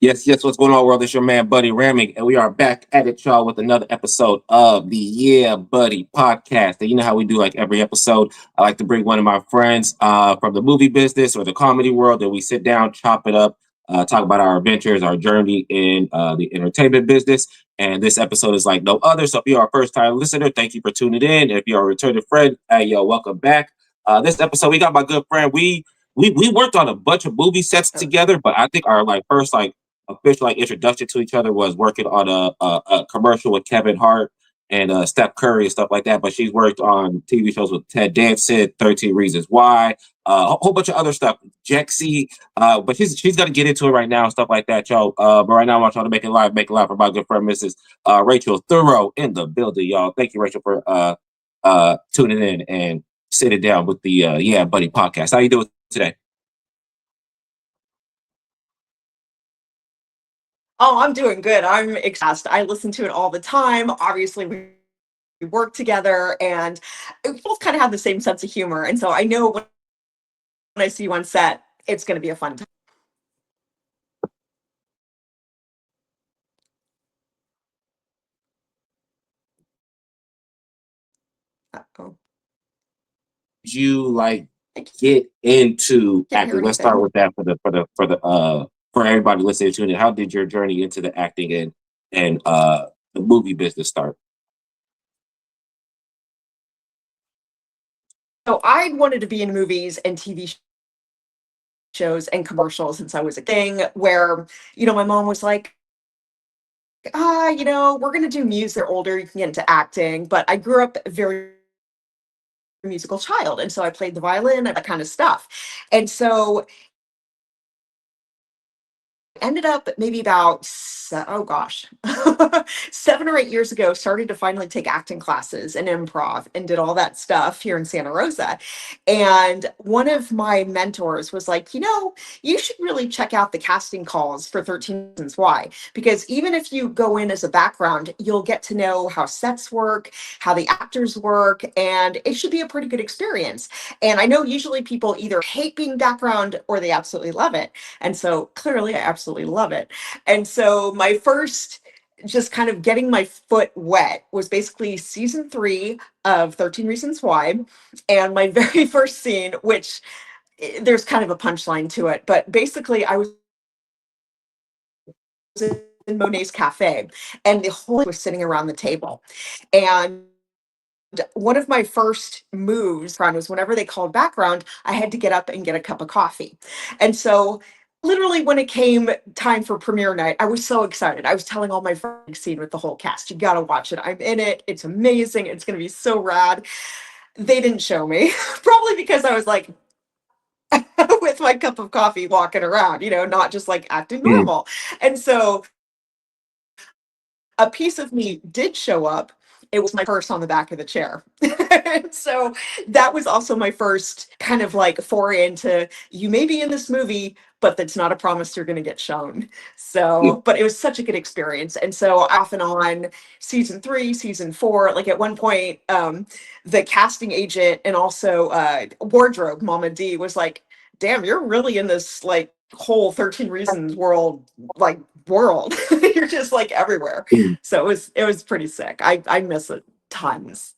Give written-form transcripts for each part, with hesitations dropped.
Yes, yes, what's going on, world? It's your man, Buddy Rahming, and we are back at it, y'all, with another episode of the Yeah Buddy podcast. And you know how we do like every episode. I like to bring one of my friends from the movie business or the comedy world, and we sit down, chop it up, talk about our adventures, our journey in the entertainment business. And this episode is like no other. So if you're a first time listener, thank you for tuning in. If you're a returning friend, hey, yo, welcome back. This episode, we got my good friend. We worked on a bunch of movie sets together, but I think our like first like official like introduction to each other was working on a commercial with Kevin Hart and Steph Curry and stuff like that. But she's worked on TV shows with Ted Danson, 13 Reasons Why, a whole bunch of other stuff. Jexy, but she's gonna get into it right now and stuff like that, y'all. But right now I want y'all to make it live for my good friend Mrs. Rachel Thurrow in the building, y'all. Thank you, Rachel, for tuning in and sitting down with the Yeah Buddy podcast. How you doing today? Oh, I'm doing good. I'm exhausted. I listen to it all the time. Obviously, we work together and we both kind of have the same sense of humor. And so I know when I see you on set, it's going to be a fun time. Oh, Did you like I get into can't hear acting? Let's start anything. with that for everybody listening to it. How did your journey into the acting and the movie business start? So I wanted to be in movies and TV shows and commercials since I was a thing where, my mom was like, we're going to do music. You're older, you can get into acting. But I grew up very musical child. And so I played the violin, that kind of stuff. And so ended up maybe about oh gosh 7 or 8 years ago, started to finally take acting classes and improv and did all that stuff here in Santa Rosa. And one of my mentors was like, you should really check out the casting calls for 13 Reasons Why, because even if you go in as a background, you'll get to know how sets work, how the actors work, and it should be a pretty good experience. And I know usually people either hate being background or they absolutely love it, and so clearly I absolutely love it. And so my first just kind of getting my foot wet was basically season 3 of 13 Reasons Why. And my very first scene, which there's kind of a punchline to it, but basically I was in Monet's cafe and the whole was sitting around the table. And one of my first moves was whenever they called background, I had to get up and get a cup of coffee. And so literally when it came time for premiere night, I was so excited. I was telling all my friends scene with the whole cast, you gotta watch it. I'm in it. It's amazing. It's gonna be so rad. They didn't show me, probably because I was like with my cup of coffee walking around, not just like acting Mm. normal. And so a piece of me did show up. It was my purse on the back of the chair. And so that was also my first kind of like foray into, you may be in this movie, but that's not a promise you're going to get shown. Yeah. So, but it was such a good experience. And so off and on season 3, season 4, like at one point, the casting agent and also wardrobe, Mama D, was like, damn, you're really in this like whole 13 Reasons world. You're just like everywhere. Mm. So it was pretty sick. I miss it tons.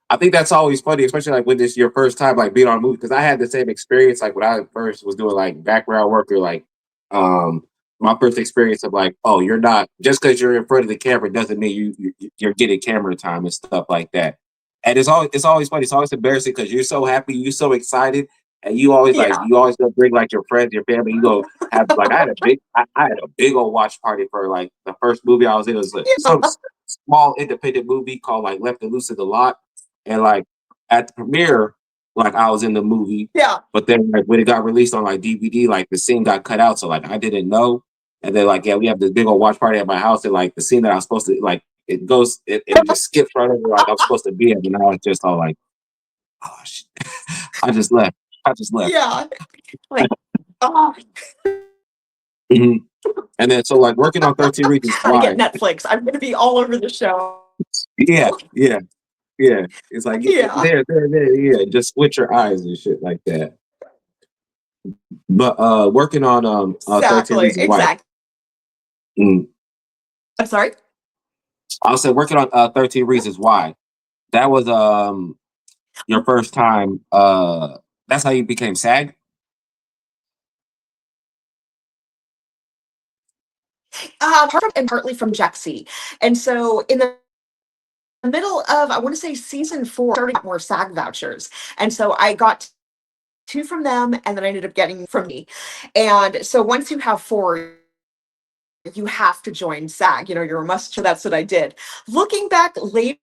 I think that's always funny, especially like when this your first time like being on a movie. Because I had the same experience like when I first was doing like background work or like um my first experience of like, oh, you're not just because you're in front of the camera doesn't mean you're getting camera time and stuff like that. And it's always funny. It's always embarrassing because you're so happy, you're so excited, and Yeah. you always go bring like your friends, your family. You go have like I had a big old watch party for like the first movie I was in. It was like some Yeah. small independent movie called like Left and Loose in the Lot, and like at the premiere, like I was in the movie, Yeah. but then like when it got released on like DVD, like the scene got cut out, so like I didn't know. And then like yeah, we have this big old watch party at my house, and like the scene that I was supposed to like it just skips right over like I'm supposed to be in, and I was just all like, oh shit. I just left. I just left. Yeah. Like, oh, Mhm. And then so like working on 13 Reasons gotta get Why. Netflix. I'm gonna be all over the show. Yeah, yeah, yeah. It's like Yeah. there, yeah. Just switch your eyes and shit like that. But working on 13 Exactly. Reasons Why. Exactly. Mm. I'm sorry. I'll say working on 13 Reasons Why. That was your first time. That's how you became SAG. And partly from Jexy. And so in the middle of, I want to say season 4, starting more SAG vouchers. And so I got 2 from them, and then I ended up getting from me. And so once you have 4, you have to join SAG. You're a must. So that's what I did. Looking back later,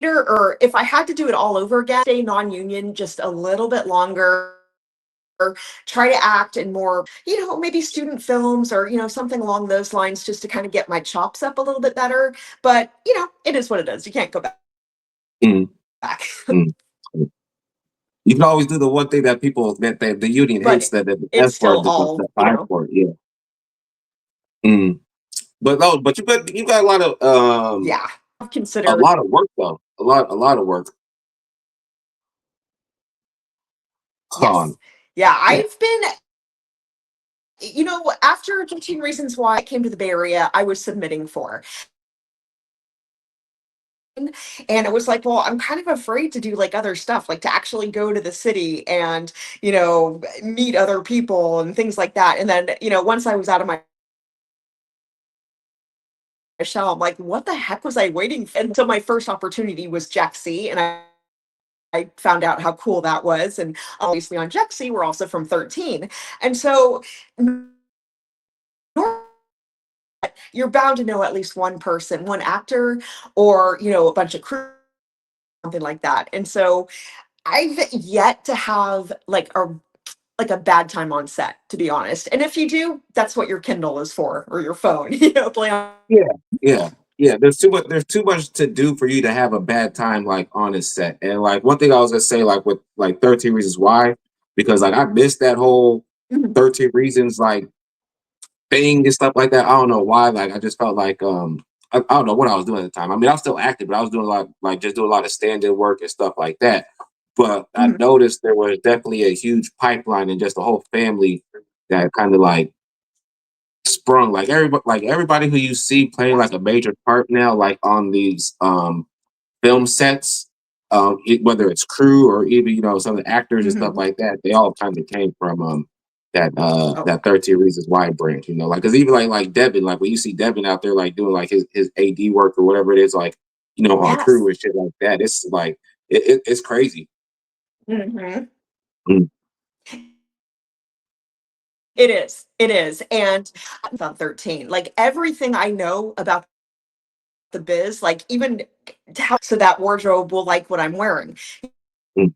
or if I had to do it all over again, stay non-union just a little bit longer, try to act in more, maybe student films or, something along those lines, just to kind of get my chops up a little bit better. But, it is what it is. You can't go Mm, back. mm. You can always do the one thing that people that the union hates, But that the it's best still word, all, the fight for it. Yeah. Mm. But no, but you got yeah, a consider. lot of work though. A lot of work Yes. on. Yeah, Yeah. I've been, after 15 Reasons Why I came to the Bay Area, I was submitting for. And it was like, well, I'm kind of afraid to do like other stuff, like to actually go to the city and, meet other people and things like that. And then, once I was out of my shell, I'm like, what the heck was I waiting for? And so my first opportunity was Jack C. And I found out how cool that was. And obviously on Jack C, we're also from 13. And so you're bound to know at least one person, one actor, or, a bunch of crew, something like that. And so I've yet to have like a bad time on set, to be honest. And if you do, that's what your Kindle is for, or your phone. Play on. Yeah. Yeah. Yeah. There's too much to do for you to have a bad time like on a set. And like one thing I was gonna say, like with like 13 Reasons Why, because like I missed that whole Mhm, 13 Reasons like thing and stuff like that. I don't know why. Like I just felt like I don't know what I was doing at the time. I mean, I was still active, but I was doing a lot like just doing a lot of stand-in work and stuff like that. But I mhm, noticed there was definitely a huge pipeline and just a whole family that kind of like sprung. Like everybody who you see playing like yes. a major part now, like on these film sets, whether it's crew or even some of the actors and stuff Mhm. like that, they all kind of came from Oh, that 13 Reasons Why branch. Like because even like Devin, like when you see Devin out there like doing like his AD work or whatever it is, like on crew yes. and shit like that, it's like it's crazy. Mhm. Mm, It is. It is. And on 13, like everything I know about the biz, like even how so that wardrobe will like what I'm wearing, mm,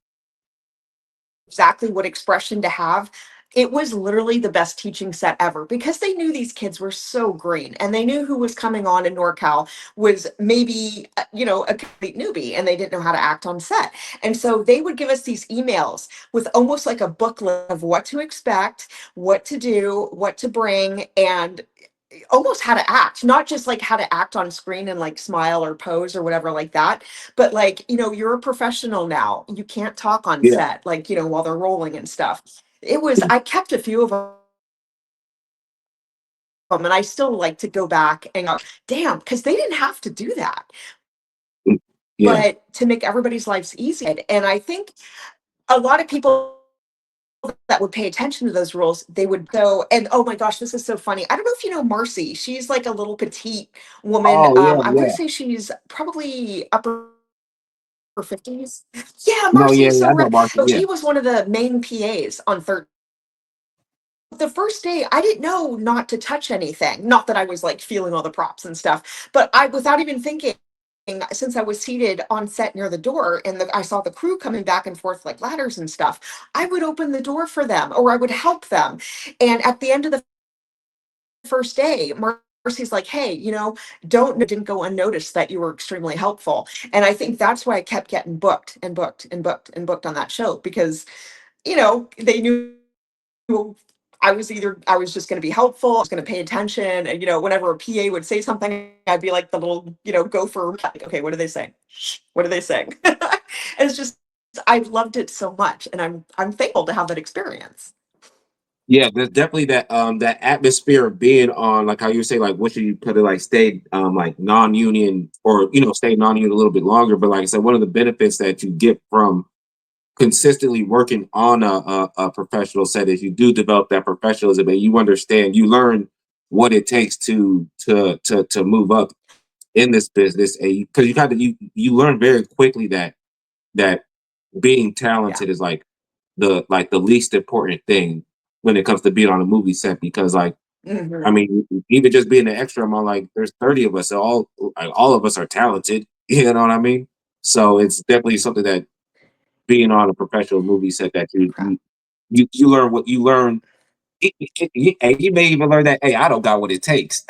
exactly what expression to have. It was literally the best teaching set ever because they knew these kids were so green and they knew who was coming on in NorCal was maybe, a complete newbie and they didn't know how to act on set. And so they would give us these emails with almost like a booklet of what to expect, what to do, what to bring, and almost how to act, not just like how to act on screen and like smile or pose or whatever like that, but like, you're a professional now. You can't talk on yeah. set, like, while they're rolling and stuff. I kept a few of them and I still like to go back and go, damn, because they didn't have to do that, Mm, yeah. but to make everybody's lives easy. And I think a lot of people that would pay attention to those rules, they would go, and oh my gosh, this is so funny. I don't know if you know Marcy. She's like a little petite woman. Oh yeah, I want to yeah. say she's probably upper 50s. Yeah, No, Marcy. yeah, yeah. I So know Marcy. so Yeah. she was one of the main PAs on third. The first day, I didn't know not to touch anything. Not that I was like feeling all the props and stuff, but I, without even thinking, since I was seated on set near the door and I saw the crew coming back and forth like ladders and stuff, I would open the door for them or I would help them. And at the end of the first day, Marcy's like, hey, didn't go unnoticed that you were extremely helpful. And I think that's why I kept getting booked and booked and booked and booked on that show because, they knew I was just going to be helpful, I was going to pay attention, and whenever a PA would say something, I'd be like the little gopher. Like, okay, what are they saying? What are they saying? And it's just I loved it so much, and I'm thankful to have that experience. Yeah, there's definitely that atmosphere of being on, like how you say, like what you could have like stayed like non-union, or stay non-union a little bit longer. But like I said, one of the benefits that you get from consistently working on a professional set is you do develop that professionalism, and you understand, you learn what it takes to move up in this business. And because you kind of you learn very quickly that being Yeah. talented is like the least important thing when it comes to being on a movie set. Because like, I Hmm. mean, even just being an extra, I'm on, like, there's 30 of us, so all of us are talented. You know what I mean? So it's definitely something that being on a professional movie set, that you learn what you learn. And you may even learn that, hey, I don't got what it takes,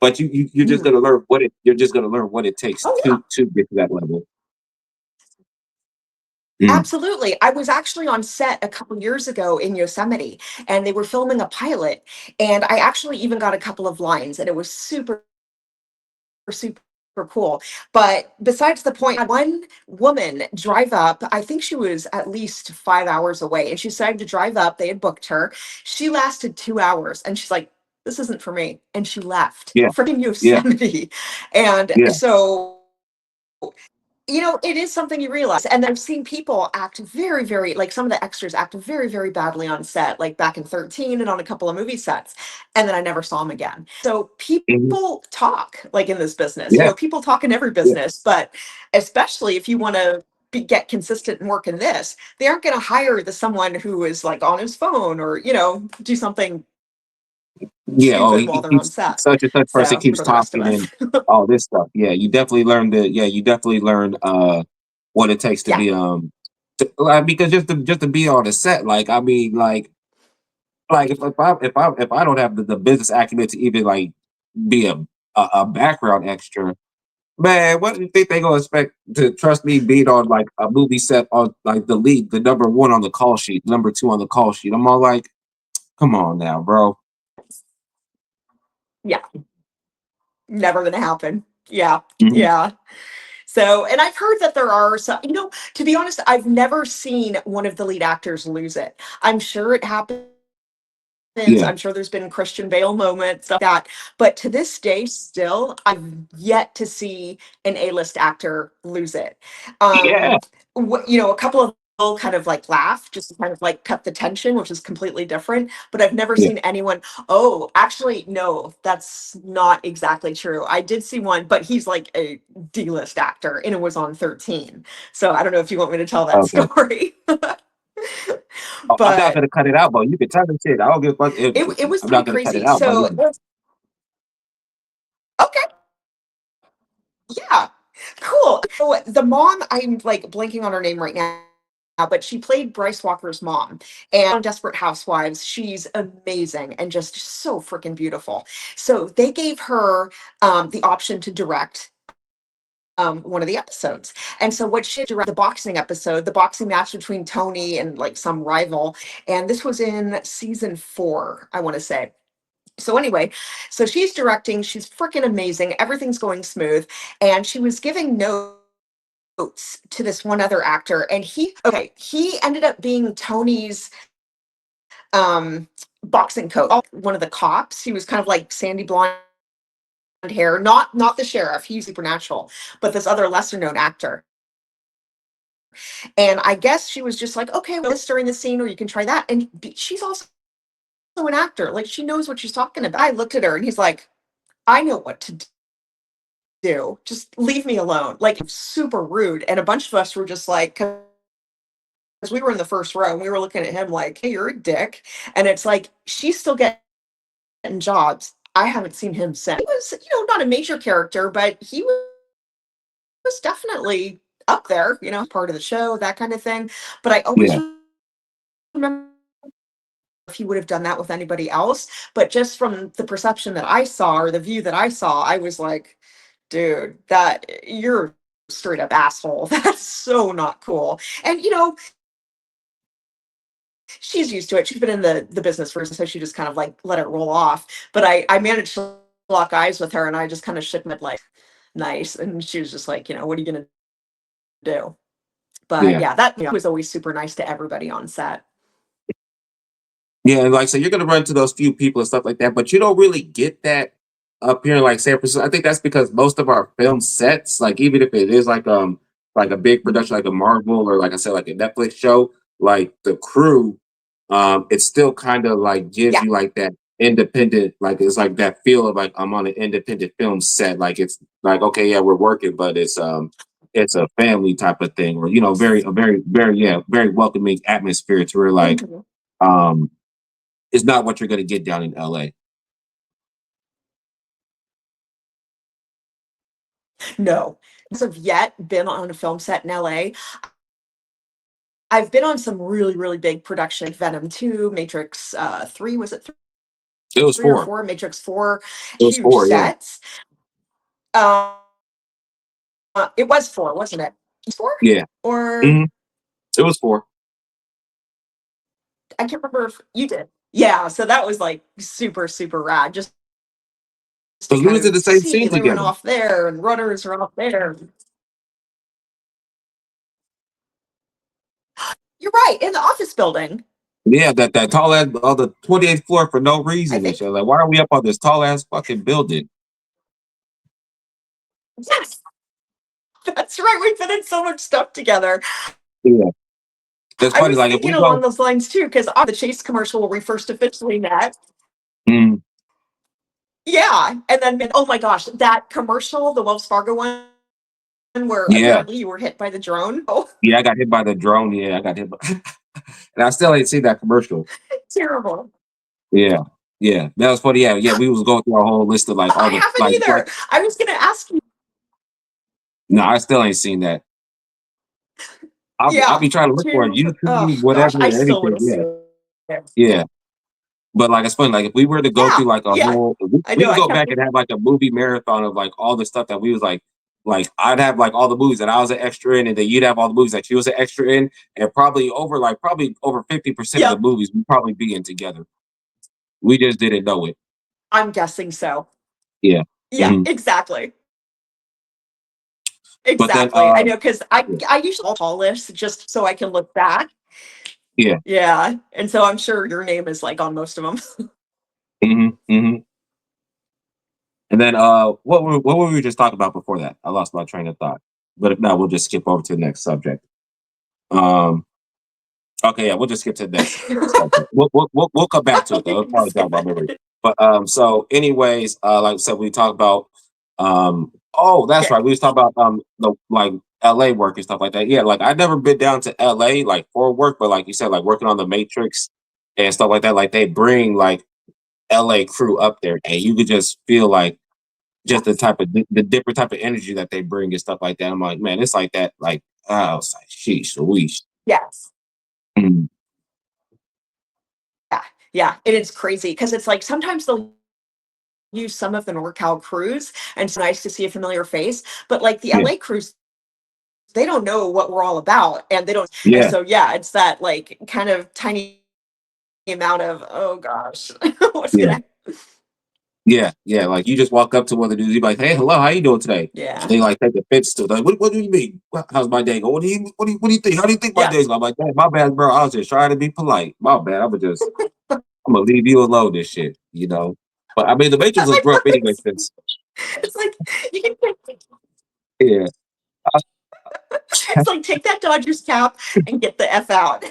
but you're just Hmm. gonna learn you're just gonna learn what it takes Oh yeah. to get to that level. Mm, Absolutely. I was actually on set a couple years ago in Yosemite, and they were filming a pilot, and I actually even got a couple of lines, and it was super cool. But besides the point, I had one woman drive up. I think she was at least 5 hours away, and she decided to drive up. They had booked her. She lasted 2 hours, and she's like, "This isn't for me," and she left yeah, freaking yeah, Yosemite. And yeah, so, it is something you realize. And I've seen people act very, like some of the extras act very badly on set, like back in 13 and on a couple of movie sets. And then I never saw them again. So mhm, people talk like in this business, yeah, people talk in every yeah, business, but especially if you want to get consistent and work in this, they aren't going to hire the someone who is like on his phone or, do something yeah. Oh, stupid while he they're on keeps set. such and such person So keeps for the rest of talking us, and all this stuff. Yeah, you definitely learn what it takes to yeah. be like, because just to be on a set, like, I mean, like if I don't have the business acumen to even like be a background extra, man, what do you think they gonna expect to trust me being on like a movie set on like the lead, the number one on the call sheet, number two on the call sheet? I'm all like, come on now, bro. Yeah, never gonna happen. Yeah, Mhm. yeah. So, and I've heard that there are some, to be honest, I've never seen one of the lead actors lose it. I'm sure it happens. Yeah, I'm sure there's been Christian Bale moments, stuff like that. But to this day, still, I've yet to see an A-list actor lose it. yeah, A couple of people kind of like laugh, just to kind of like cut the tension, which is completely different. But I've never yeah. seen anyone, oh, actually, no, that's not exactly true. I did see one, but he's like a D-list actor and it was on 13. So I don't know if you want me to tell that Okay. story. Oh, I'm not But gonna cut it out, but you can tell the shit. I don't give a fuck. it was I'm pretty not gonna cut it crazy. out, but So, okay, yeah, cool. So the mom, I'm like blanking on her name right now, but she played Bryce Walker's mom. And on Desperate Housewives, she's amazing and just so freaking beautiful. So they gave her the option to direct one of the episodes. And so what she directed the boxing episode, the boxing match between Tony and like some rival. And this was in season 4, I want to say. So anyway, so she's directing, she's freaking amazing, everything's going smooth, and she was giving notes to this one other actor, and he ended up being Tony's um boxing coach, one of the cops. He was kind of like sandy blonde hair, not the sheriff, he's supernatural, but this other lesser known actor. And I guess she was just like, okay, well, this during the scene, or you can try that. And she's also an actor, like she knows what she's talking about. I looked at her and he's like, I know what to do. Just leave me alone. Like super rude. And a bunch of us were just like, because we were in the first row and we were looking at him like, hey, you're a dick. And it's like, she's still getting jobs. I haven't seen him since. He was, not a major character, but he was definitely up there, part of the show, that kind of thing. But I always yeah, remember if he would have done that with anybody else. But just from the perception that I saw or the view that I saw, I was like, dude, that you're a straight up asshole. That's so not cool. And she's used to it. She's been in the business for, so she just kind of like let it roll off. But I managed to lock eyes with her and I just kind of shook my head like nice. And she was just like, what are you gonna do? But yeah. yeah, that was always super nice to everybody on set. Yeah, and like so you're gonna run into those few people and stuff like that, but you don't really get that up here in like San Francisco. I think that's because most of our film sets, like even if it is like a big production like a Marvel or like I said, like a Netflix show, like the crew, it still kind of like gives Yeah. you like that independent, like it's like that feel of like I'm on an independent film set. Like it's like, okay, yeah, we're working, but it's a family type of thing, or you know, very a very, very yeah, very welcoming atmosphere to where like Mhm. um is not what you're going to get down in LA. No. As of yet been on a film set in LA. I've been on some really, really big production, like Venom 2, Matrix 3, was it It was 3 or four. 4? Matrix 4, It was huge four. Yeah. sets. Uh, it was 4, wasn't it? 4? Yeah. Or Hmm. It was four I can't remember if you did. Yeah, so that was like super, super rad just to because we kind was in of the same see scene everyone together. off there and runners are off there. You're right, in the office building. Yeah, that tall ass on the 28th floor for no I reason and think, shit. Like, why are we up on this tall ass fucking building? yes, that's right. We've been in so much stuff together. Yeah, it's I funny. was Like, if thinking we go, along those lines too, because on the Chase commercial where we first officially met. mm, Yeah. And then, oh my gosh, that commercial, the Wells Fargo one, where yeah, apparently you were hit by the drone. Oh, yeah, I got hit by the drone. Yeah, I got hit, by, and I still ain't seen that commercial. terrible. Yeah, yeah, that was funny. Yeah, yeah, we was going through our whole list of like all I the haven't like. either. I was going to ask you. No, I still ain't seen that. I'll Yeah. be trying to look for it. Oh YouTube, gosh, I whatever, still anything. want to see Yeah, it. yeah. But like it's funny, like if we were to go Yeah. through like a Yeah. whole, I we know. could I go kept back and have like a movie marathon of like all the stuff that we was like I'd have like all the movies that I was an extra in, and then you'd have all the movies that you was an extra in, and probably over 50% of the Yep. movies we probably be in together. We just didn't know it. I'm guessing so. Yeah. Yeah, Hmm. exactly. But then, Exactly. I know because yeah, I usually call lists just so I can look back. yeah. Yeah. And so I'm sure your name is like on most of them. Hmm. Hmm. And then, what were we just talking about before that? I lost my train of thought. But if not, we'll just skip over to the next subject. Um, Okay, yeah, we'll just skip to the next subject. We'll come back to it You though. It'll can probably jog skip my memory. it. But so anyways, like I said, we talked about oh, that's Okay. right. We was talking about the like LA work and stuff like that. Yeah, like I've never been down to LA like for work, but like you said, like working on the Matrix and stuff like that, like they bring like LA crew up there and you could just feel like just the Yes. type of the different type of energy that they bring and stuff like that. I'm like, man, it's like that, like I was like, sheesh, Louise. Yes. Mm, Yeah. Yeah. And it's crazy because it's like sometimes they'll use some of the NorCal crews and it's nice to see a familiar face, but like the yeah, LA crews, they don't know what we're all about and they don't. And yeah, so, yeah, it's that like kind of tiny amount of, oh gosh, what's yeah. going to, Yeah, yeah. Like you just walk up to one of the dudes, you be like, "Hey, hello, how you doing today?" And yeah. they like take offense to like, what do you mean? How's my day going? What do you think? How do you think my Yeah. day's going? I'm like, "Hey, my bad, bro. I was just trying to be polite. My bad. I'm gonna leave you alone. This shit, you know." But I mean, the Matrix was I rough know anyway. Since it's like, you can, yeah, I- it's like take that Dodgers cap and get the F out.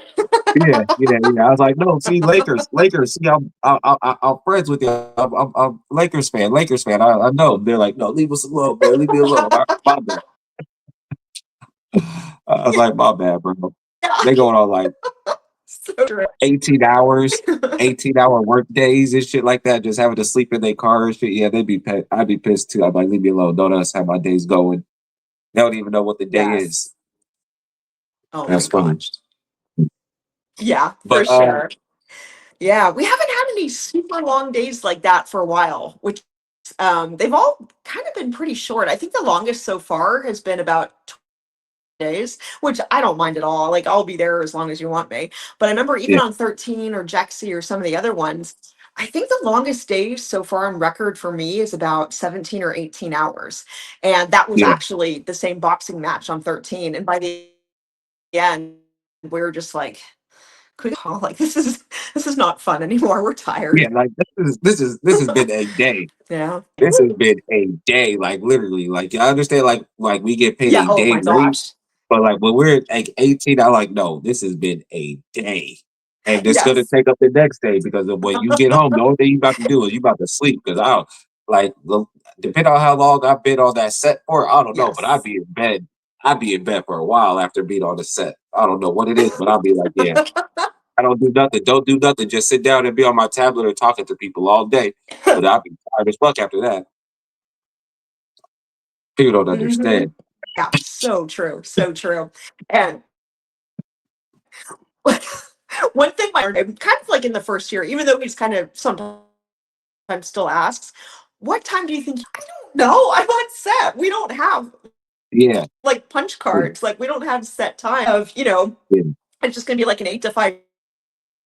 yeah, yeah, yeah. I was like, no, see, Lakers. See, I'm friends with you. I'm Lakers fan. I know. They're like, no, leave us alone, man. Leave me alone. My bad. I was like, my bad, bro. Yeah. They going on like So true. 18 hours, 18-hour work days and shit like that, just having to sleep in their car and shit. Yeah, I'd be pissed too. I'd be like, leave me alone. Don't us have my days going. They don't even know what the day is. Yes. Oh my That's funny. gosh. Yeah, for But sure. Yeah, we haven't had any super long days like that for a while, which they've all kind of been pretty short. I think the longest so far has been about 20 days, which I don't mind at all. Like I'll be there as long as you want me. But I remember even yeah, on 13 or Jexy or some of the other ones, I think the longest day so far on record for me is about 17 or 18 hours. And that was yeah, actually the same boxing match on 13. And by the end, we were just like, Like this is not fun anymore. We're Yeah, tired. like this has been a day. Yeah. This has been a day, like literally. Like I understand, like we get paid Yeah. a Oh day my rate, gosh. but like when we're like 18, I like no, this has been a day. And just gonna Yes. take up the next day because of when you get home, the only thing you about to do is you about to sleep. Because I like depending on how long I've been on that set for, I don't know, but I'd Yes. be in bed. I'd be in bed for a while after being on the set. I don't know what it is, but I'll be like, yeah, I don't do nothing. Don't do nothing. Just sit down and be on my tablet or talking to people all day. But I'll be tired as fuck after that. People don't Hmm. understand. Yeah. So true. So true. And one thing I learned, kind of like in the first year, even though he's kind of sometimes still asks, "What time do you think?" I don't know. I'm on set. We don't have Yeah, like punch yeah, cards. Like we don't have set time of, yeah, it's just gonna be like an 8 to 5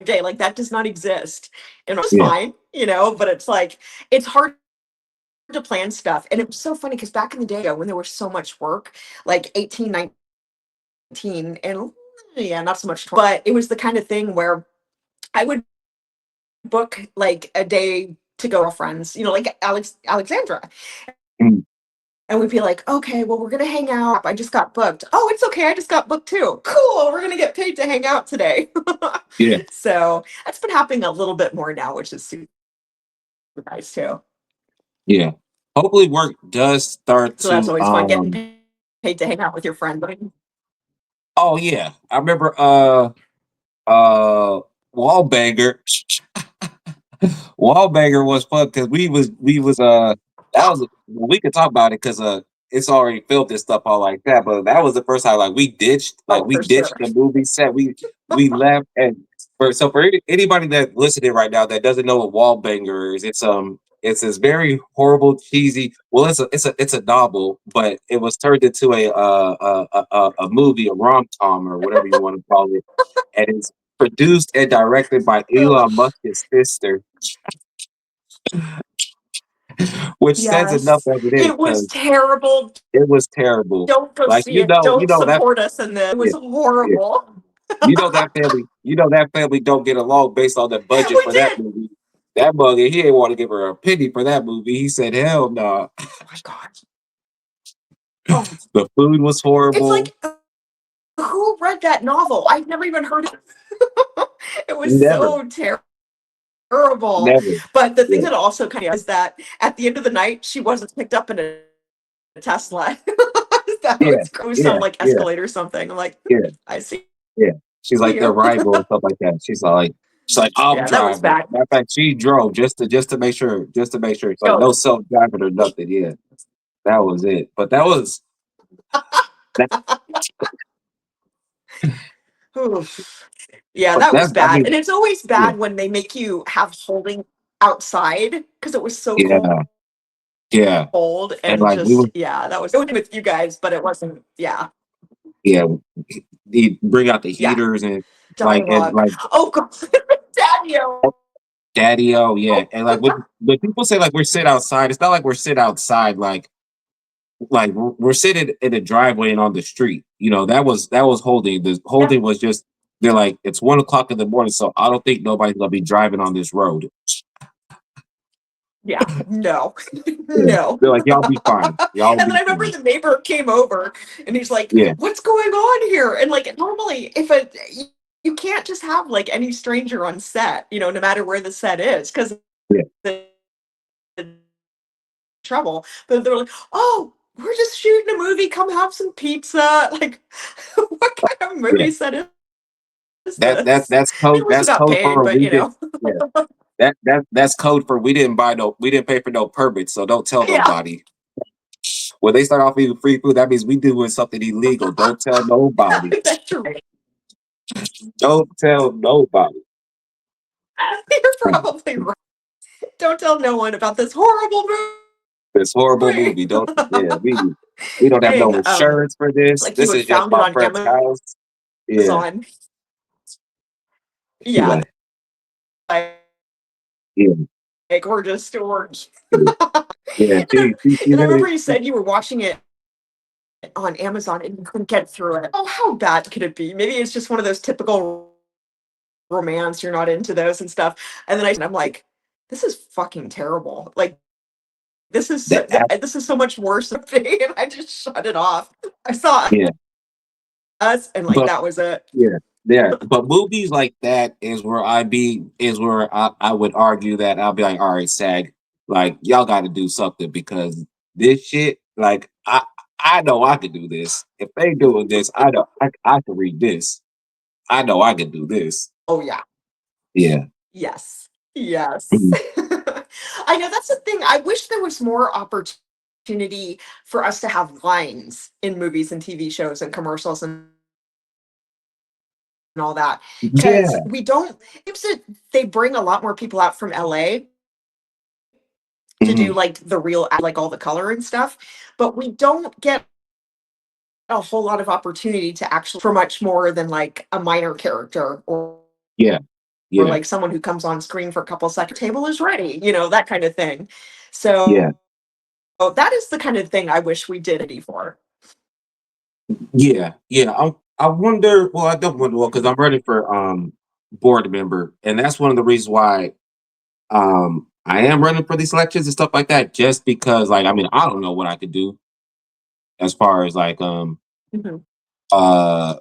day. Like that does not exist. And it's yeah. fine, but it's like it's hard to plan stuff. And it was so funny because back in the day when there was so much work, like 18, 19, and yeah, not so much, but it was the kind of thing where I would book like a day to go with friends, like Alexandra. Mm, And we'd be like, okay, well, we're gonna hang out. I just got booked. Oh, it's okay. I just got booked too. Cool. We're gonna get paid to hang out today. yeah, So that's been happening a little bit more now, which is super nice too. yeah. Hopefully, work does start So that's to. always fun getting paid to hang out with your friend. Oh yeah, I remember. Uh, Wallbanger. Wallbanger was fun because we was that was we could talk about it because it's already filmed and stuff all like that. But that was the first time Oh, we for ditched sure. the movie set. We left and for anybody that listening right now that doesn't know what Wallbanger is, it's this very horrible cheesy. Well, it's a novel, but it was turned into a movie, a rom com or whatever you want to call it, and it's produced and directed by Oh, Elon Musk's sister, which says enough yes. as it is It was because terrible. it was terrible. Don't go Like see it. you Don't know that support us in this. It yeah, was yeah. horrible. You know that family don't get along based on the budget We for that did. movie. That mother, he didn't want to give her a penny for that movie. He said, "Hell no." Oh my God. Oh, The food was it's horrible. like, who read that novel? I've never even heard it. It was Never, so terrible. never. But the thing Yeah, that also kind of is that at the end of the night, she wasn't picked up in a Tesla. That yeah, was some yeah, like yeah, Escalade or something. I'm like, yeah, I see yeah. She's like the you. rival and stuff like that. She's like, I'm Yeah, that was driving. bad. Matter of fact, she drove just to make sure, just to make sure. It's like Oh, no self driving or nothing. Yeah, that was it. But that was that. oof. Yeah, But that was that's I bad. mean, And it's always yeah, bad when they make you have holding outside because it was so yeah, yeah. cold And and like we were, just, yeah, that was it with you guys, but it wasn't, yeah, yeah, he bring out the yeah, heaters and dialogue. like Oh, God. Daddy. daddy oh yeah, Oh, and like when people say like we're sit outside, it's not like we're sit outside like we're sitting in a driveway and on the street. You know that was holding. The yeah, holding was just they're like it's 1 o'clock in the morning, so I don't think nobody's gonna be driving on this road. yeah, no, Yeah, no. they're like y'all be fine, y'all And then be I remember fine. the neighbor came over and he's like, Yeah, "What's going on here?" And like normally, if you can't just have like any stranger on set, no matter where the set is, because yeah, the trouble. But they're like, "Oh, we're just shooting a movie. Come have some pizza." Like, what kind of yeah. movie set is this? That's I mean, code. at least we That's got code paid, for but we did. Yeah, that's code for we didn't pay for no permits, so don't tell yeah, nobody. When they start off eating free food, that means we doing something illegal. Don't tell nobody. that's true. Don't tell nobody. You're probably right. Don't tell no one about this horrible This horrible movie. movie. Don't yeah, we don't have no Dang, insurance for this. like you This had is just found it my on friend's house. Yeah. Amazon. She Yeah, like, like yeah, we're just orange. yeah. Yeah, she And I literally remember you said you were watching it on Amazon and you couldn't get through it. Oh, how bad could it be? Maybe it's just one of those typical romance, you're not into those and stuff. And then I'm like, this is fucking terrible. Like, That this is so much worse than me, and I just shut it off. I saw yeah, Us, and like but that was it. yeah, yeah. But movies like that is where I would argue that I'll be like, all right, SAG, like y'all got to do something because this shit, like I know I could do this. If they doing this, I know I can read this. I know I can do this. Oh yeah. Yeah. Yes. Yes. Mhm. I know that's the thing. I wish there was more opportunity for us to have lines in movies and TV shows and commercials and all that. Because Yeah. we don't, seems that they bring a lot more people out from LA to do Mhm. like the real, like all the color and stuff, but we don't get a whole lot of opportunity to actually for much more than like a minor character Yeah. or Yeah. like someone who comes on screen for a couple seconds. Table is ready, that kind of thing. Yeah. So that is the kind of thing I wish we did it for. Yeah. Yeah. I wonder. Well, I don't wonder. Well, because I'm running for board member, and that's one of the reasons why I am running for these elections and stuff like that. Just because, like, I mean, I don't know what I could do as far as like Mhm. uh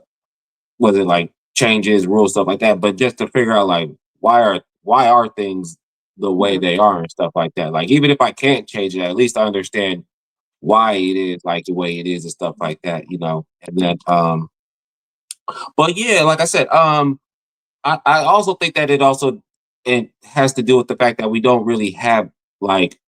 was it like changes, rules, stuff like that. But just to figure out like why are things the way Mhm. they are and stuff like that. Like even if I can't change it, at least I understand why it is like the way it is and stuff like that. And then but yeah, like I said, I also think that it has to do with the fact that we don't really have like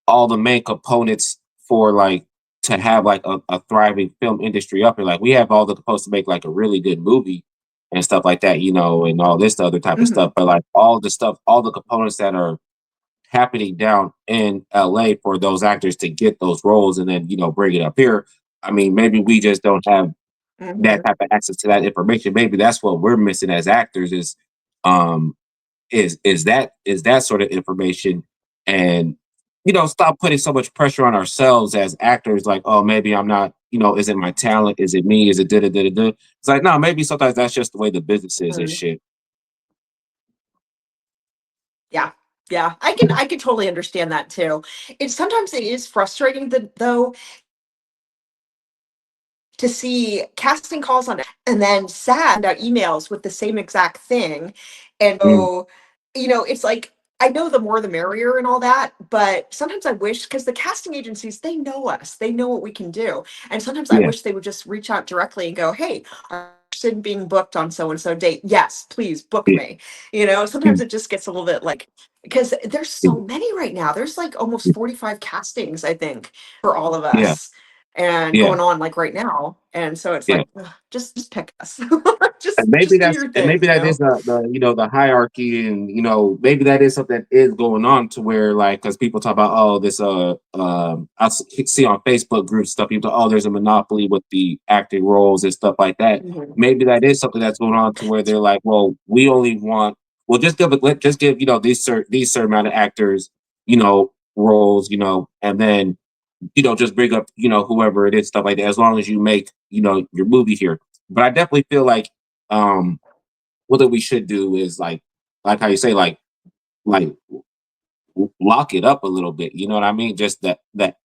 all the main components for like to have like a thriving film industry up here. Like we have all the components to make like a really good movie and stuff like that, and all this other type of stuff. Mhm. But like all the stuff, all the components that are happening down in LA for those actors to get those roles and then bring it up here. I mean, maybe we just don't have that Mhm. type of access to that information. Maybe that's what we're missing as actors um is that sort of information and stop putting so much pressure on ourselves as actors like, oh, maybe I'm not, is it my talent, is it me, is it da da da da. It's like, no, maybe sometimes that's just the way the business is and Mhm. shit. Yeah. Yeah. I can totally understand that too. Sometimes it is frustrating that though to see casting calls on it and then send out emails with the same exact thing. And Mm, so, it's like, I know the more the merrier and all that, but sometimes I wish because the casting agencies, they know us, they know what we can do. And sometimes I yeah, wish they would just reach out directly and go, hey, are you interested in being booked on so and so date? Yes, please book yeah, me. Sometimes mm, it just gets a little bit like, because there's mm, so many right now. There's like almost 45 castings, I think, for all of yeah, us and yeah, going on like right now. And so it's yeah. like, ugh, just pick us. And just maybe just do that's your and thing, maybe that is the hierarchy, and maybe that is something that is going on to where like because people talk about, oh, this see on Facebook groups stuff, people talk, oh, there's a monopoly with the acting roles and stuff like that. Mhm. Maybe that is something that's going on to where they're like, well, we only want, well, just give these certain amount of actors roles, and then just bring up whoever it is, stuff like that, as long as you make your movie here. But I definitely feel like um what we should do is like how you say like lock it up a little bit. You know what I mean? Just that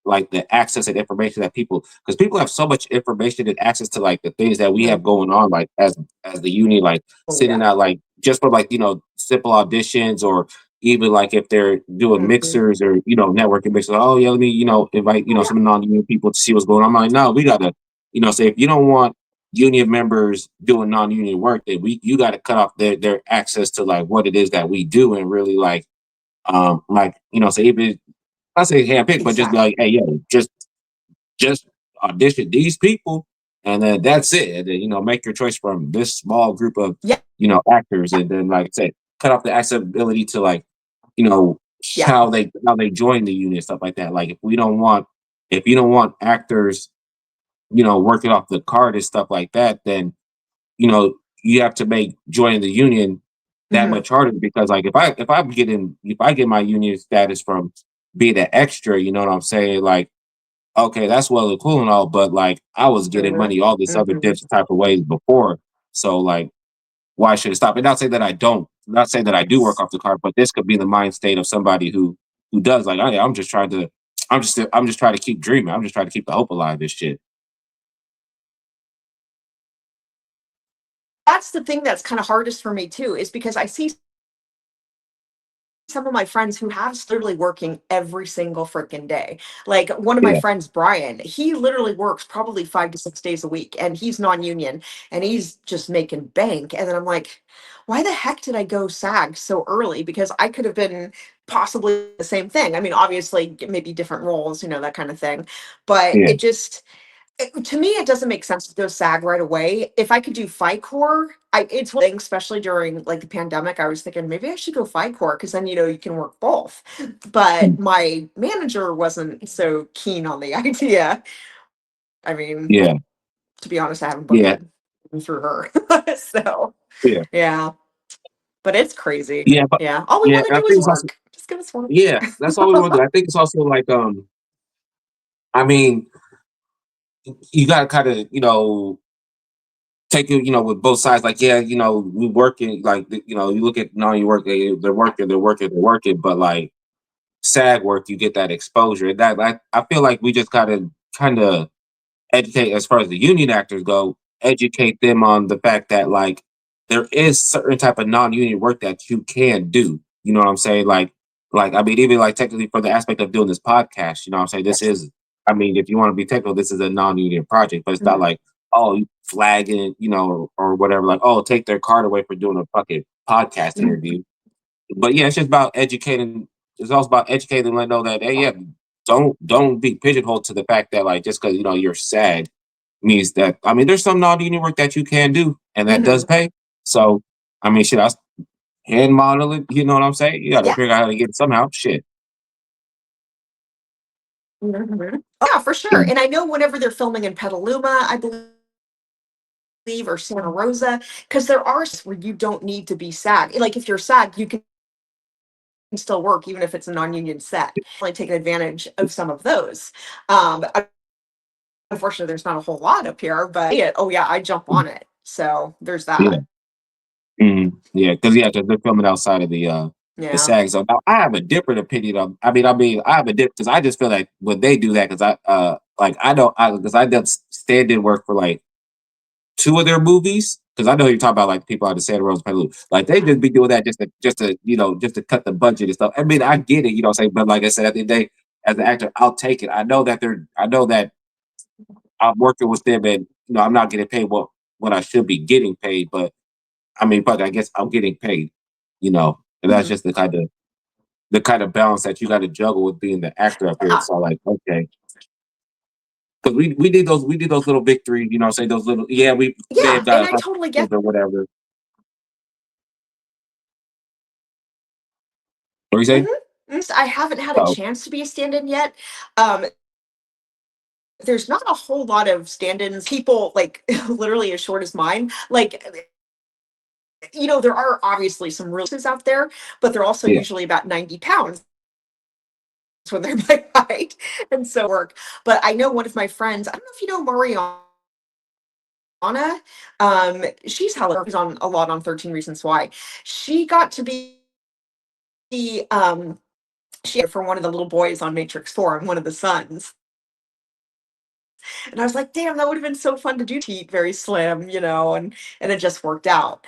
like the access and information that because people have so much information and access to like the things that we have Mhm. going on, like as the union, like Oh sending yeah. out like just for like simple auditions, or even like if they're doing Mhm. mixers or networking mixers. Oh yeah, let me invite Oh yeah. some non-union people to see what's going on. I'm like, no, we gotta say if you don't want union members doing non-union work, then you got to cut off their access to like what it is that we do and really like so even I say handpick, but just be like, Exactly. hey, yo, just audition these people, and then that's it. And then make your choice from this small group of Yeah. actors, and then like I said, cut off the accessibility to like you know Yeah. how they join the union, stuff like that. Like if you don't want actors working off the card and stuff like that, then you know, you have to make joining the union that Mhm. much harder because like if I get my union status from being an extra, you know what I'm saying? Like, okay, that's well and cool and all, but like I was getting Mhm. money all this other Mhm. different type of ways before. So like why should it stop? And not say that I don't, not say that I do work off the card, but this could be the mind state of somebody who does like, oh yeah, I'm just trying to keep dreaming. I'm just trying to keep the hope alive. This shit. That's the thing that's kind of hardest for me too, is because I see some of my friends who have literally working every single freaking day. Like one of my Yeah, friends, Brian, he literally works probably 5 to 6 days a week and he's non-union and he's just making bank. And then I'm like, why the heck did I go SAG so early? Because I could have been possibly the same thing. I mean, obviously maybe different roles, that kind of thing. But yeah, to me, it doesn't make sense to go SAG right away. If I could do FICOR, it's one thing, especially during like the pandemic, I was thinking maybe I should go FICOR because then, you can work both. But mm, my manager wasn't so keen on the idea. I mean, yeah, to be honest, I haven't booked yeah, it through her. So, yeah, yeah, but it's crazy. yeah. But Yeah. All we yeah, want to and I do think is it's also work. Just give us work. yeah, that's all we want to do. I think it's also like I mean, you got to kind of take it, with both sides. Like, yeah, we working. Like, you look at no, you work. They're working. They're working. They're working. But like SAG work, you get that exposure. That like I feel like we just gotta kind of educate as far as the union actors go. Educate them on the fact that like there is certain type of non-union work that you can do. You know what I'm saying? Like I mean, even like technically for the aspect of doing this podcast, you know what I'm saying? This Yes. is, I mean, if you want to be technical, this is a non-union project, but it's not Mhm. like, oh, you flagging, or whatever, like, oh, take their card away for doing a fucking podcast Mhm. interview. But yeah, it's just about educating. It's also about educating and letting know that, hey, yeah, don't be pigeonholed to the fact that like just because you're sad means that, I mean, there's some non-union work that you can do and that does Mhm. pay. So I mean, shit, I hand model it. You know what I'm saying? You got to Yeah. figure out how to get it somehow. Shit. Mhm. Oh, yeah, for sure. Mm, And I know whenever they're filming in Petaluma, I believe, or Santa Rosa, because there are where you don't need to be SAG. Like if you're SAG, you can still work even if it's a non-union set. Like taking advantage of some of those. Unfortunately, there's not a whole lot up here, but oh yeah, I jump mm, on it. So there's yeah. that. Yeah. Because yeah, 'cause they're filming outside of the Yeah. SAG zone. Now, I have a different opinion on. I mean, I have a different because I just feel like when they do that, because like I don't, because I done stand-in work for like two of their movies. Because I know you're talking about like people out of Santa Rosa, Petaluma. Like they just be doing that just to cut the budget and stuff. I mean, I get it, what I'm saying, but like I said, at the end of the day, as an actor, I'll take it. I know that I'm working with them, and I'm not getting paid what I should be getting paid. But I mean, but I guess I'm getting paid, and that's Mhm. just the kind of balance that you got to juggle with being the actor up here. Yeah. So like, okay, because we did those little victories, say those little, yeah, we may Yeah. have got And a I couple totally get. or whatever. What are you saying? I haven't had a Oh, chance to be a stand-in yet. Um, there's not a whole lot of stand-ins, people like literally as short as mine. Like, there are obviously some real out there, but they're also yeah, usually about 90 pounds when they're my height. And so work. But I know one of my friends, I don't know if you know Mariana. She's on a lot on 13 Reasons Why. She got to be she for one of the little boys on Matrix 4. I'm one of the sons. And I was like, damn, that would have been so fun to do. Eat very slim, and it just worked out.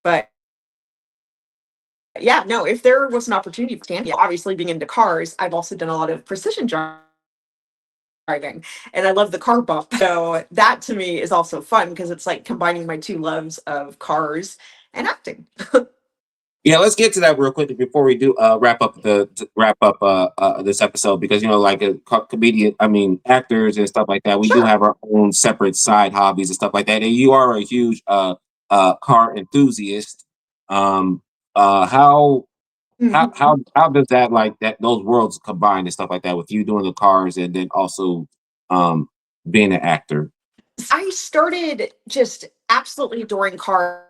But yeah, no, if there was an opportunity for stand, obviously being into cars, I've also done a lot of precision driving and I love the car bump. So that to me is also fun because it's like combining my two loves of cars and acting. yeah. Let's get to that real quickly before we do wrap up this episode, because like a comedian, I mean actors and stuff like that. We do Sure. have our own separate side hobbies and stuff like that. And you are a huge car enthusiast. Um, how Mhm. how does that, like, that those worlds combine and stuff like that, with you doing the cars and then also um being an actor? I started just absolutely adoring cars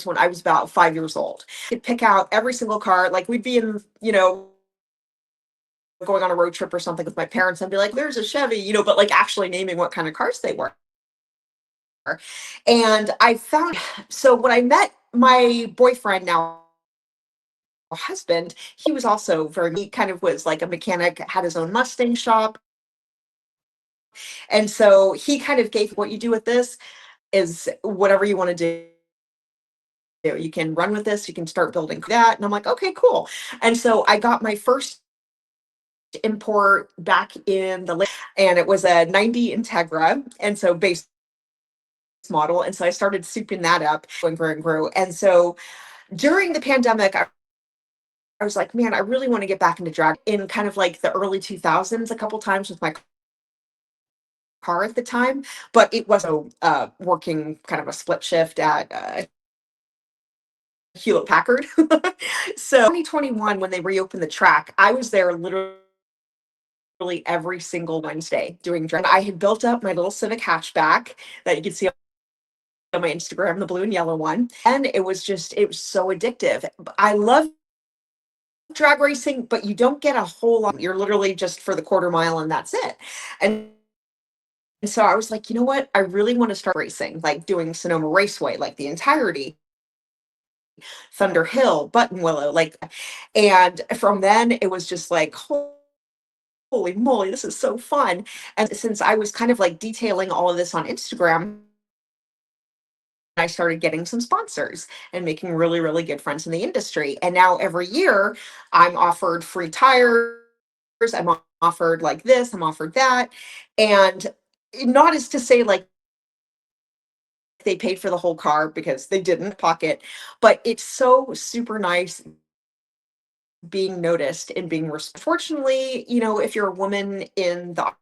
when I was about 5 years old. Could pick out every single car. Like we'd be in, going on a road trip or something with my parents and be like, there's a Chevy, but like actually naming what kind of cars they were. And I found, so when I met my boyfriend, now husband, he was also he kind of was like a mechanic, had his own Mustang shop. And so he kind of gave, what you do with this is whatever you want to do. You can run with this, you can start building that. And I'm like, okay, cool. And so I got my first import back in the late, and it was a 90 Integra. And so base model. And so I started souping that up and grew and grew. And so during the pandemic, I was like, man, I really want to get back into drag in kind of like the early 2000s a couple times with my car at the time, but it was working kind of a split shift at Hewlett Packard. So 2021, when they reopened the track, I was there literally every single Wednesday doing drag. I had built up my little Civic hatchback that you can see on my Instagram, the blue and yellow one. And it was so addictive. I love drag racing, but you don't get a whole lot. You're literally just for the quarter mile and that's it. And so I was like, you know what? I really want to start racing, like doing Sonoma Raceway, like the entirety, Thunder Hill, Button Willow, like, and from then it was just like, holy moly, this is so fun. And since I was kind of like detailing all of this on Instagram, I started getting some sponsors and making really, really good friends in the industry. And now every year I'm offered free tires. I'm offered like this, I'm offered that. And not as to say like they paid for the whole car, because they didn't pocket, but it's so super nice being noticed and being fortunately, if you're a woman in the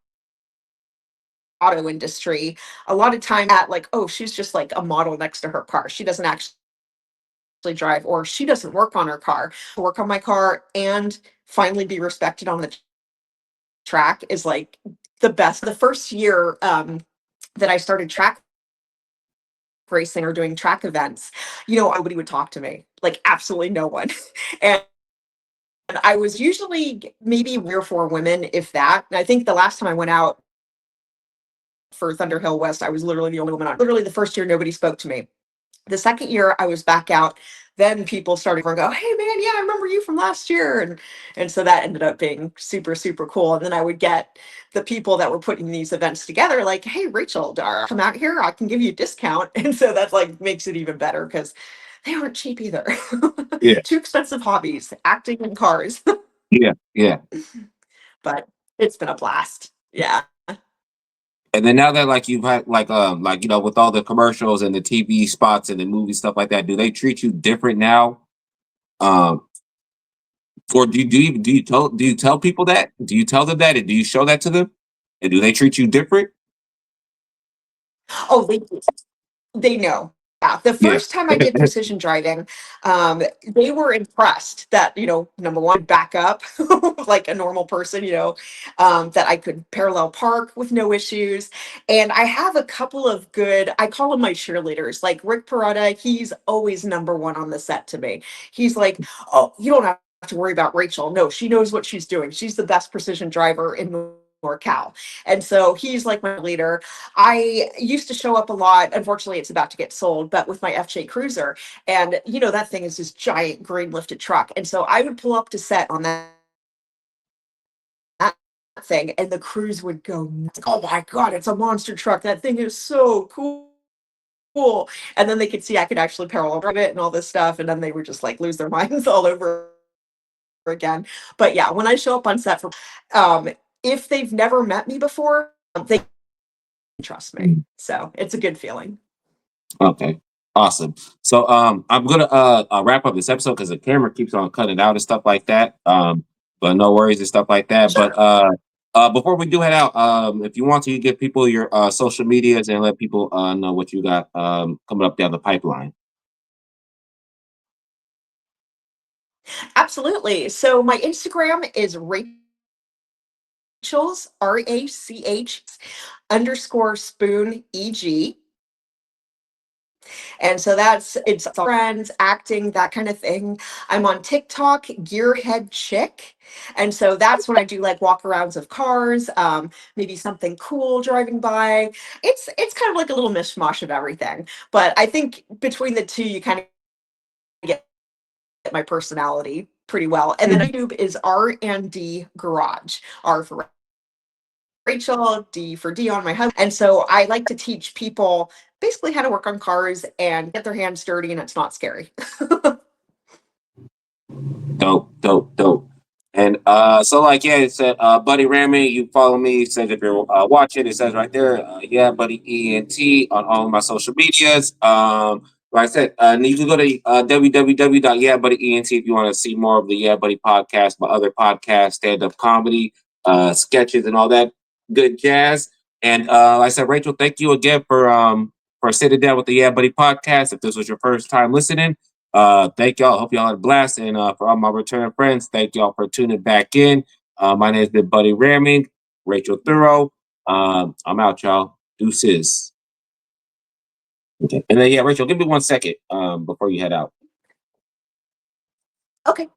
auto industry, a lot of time at like, oh, she's just like a model next to her car. She doesn't actually drive, or she doesn't work on her car. Work on my car and finally be respected on the track is like the best. The first year that I started track racing or doing track events, nobody would talk to me, like absolutely no one. And I was usually maybe 3 or 4 women, if that. And I think the last time I went out for Thunder Hill West, I was literally the only woman on. Literally the first year, nobody spoke to me. The second year I was back out, then people started to go, hey man, yeah, I remember you from last year. And so that ended up being super, super cool. And then I would get the people that were putting these events together, like, hey, Rachel, Dara, come out here, I can give you a discount. And so that like makes it even better because they aren't cheap either. Yeah, 2 expensive hobbies, acting and cars. yeah, yeah. But it's been a blast. Yeah. And then now that like you've had like with all the commercials and the TV spots and the movie stuff like that, do they treat you different now? Um, or do you tell people that? Do you tell them that, and do you show that to them? And do they treat you different? Oh, they know. Yeah. The Yeah, first time I did precision driving, they were impressed that, number one, back up like a normal person, that I could parallel park with no issues. And I have a couple of good, I call them my cheerleaders, like Rick Perrotta. He's always number one on the set to me. He's like, oh, you don't have to worry about Rachel. No, she knows what she's doing. She's the best precision driver in NorCal. And so he's like my leader. I used to show up a lot. Unfortunately, it's about to get sold, but with my FJ Cruiser. And, that thing is this giant green lifted truck. And so I would pull up to set on that thing, and the crews would go, oh my God, it's a monster truck. That thing is so cool. And then they could see I could actually parallel drive it and all this stuff. And then they would just like lose their minds all over again. But yeah, when I show up on set um, if they've never met me before, they trust me. So it's a good feeling. okay, awesome. So I'm gonna wrap up this episode because the camera keeps on cutting out and stuff like that. But no worries and stuff like that. But Sure. before we do head out, if you want to, you give people your social medias and let people know what you got coming up down the pipeline. Absolutely. So my Instagram is Rachel's RACH _spoon EG. And so it's all friends, acting, that kind of thing. I'm on TikTok, Gearhead Chick. And so that's when I do like walk arounds of cars, maybe something cool driving by. It's kind of like a little mishmash of everything. But I think between the two, you kind of get my personality pretty well. And then YouTube is R&D Garage. R for Rachel, D for Dion, my husband. And so I like to teach people basically how to work on cars and get their hands dirty, and it's not scary. Dope, dope, dope. And so like yeah, it said Buddy Rahming, you follow me. It says if you're watching, it says right there, yeah, Buddy ENT on all of my social medias. Like I said, you can go to www.yeahbuddyent if you want to see more of the Yeah Buddy podcast, my other podcast, stand-up comedy, sketches and all that good jazz. And like I said, Rachel, thank you again for sitting down with the Yeah Buddy podcast. If this was your first time listening, thank y'all. Hope y'all had a blast. And for all my return friends, thank y'all for tuning back in. My name has been Buddy Rahming, Rachel Thurrow. I'm out, y'all. Deuces. Okay. And then yeah, Rachel, give me 1 second before you head out. Okay.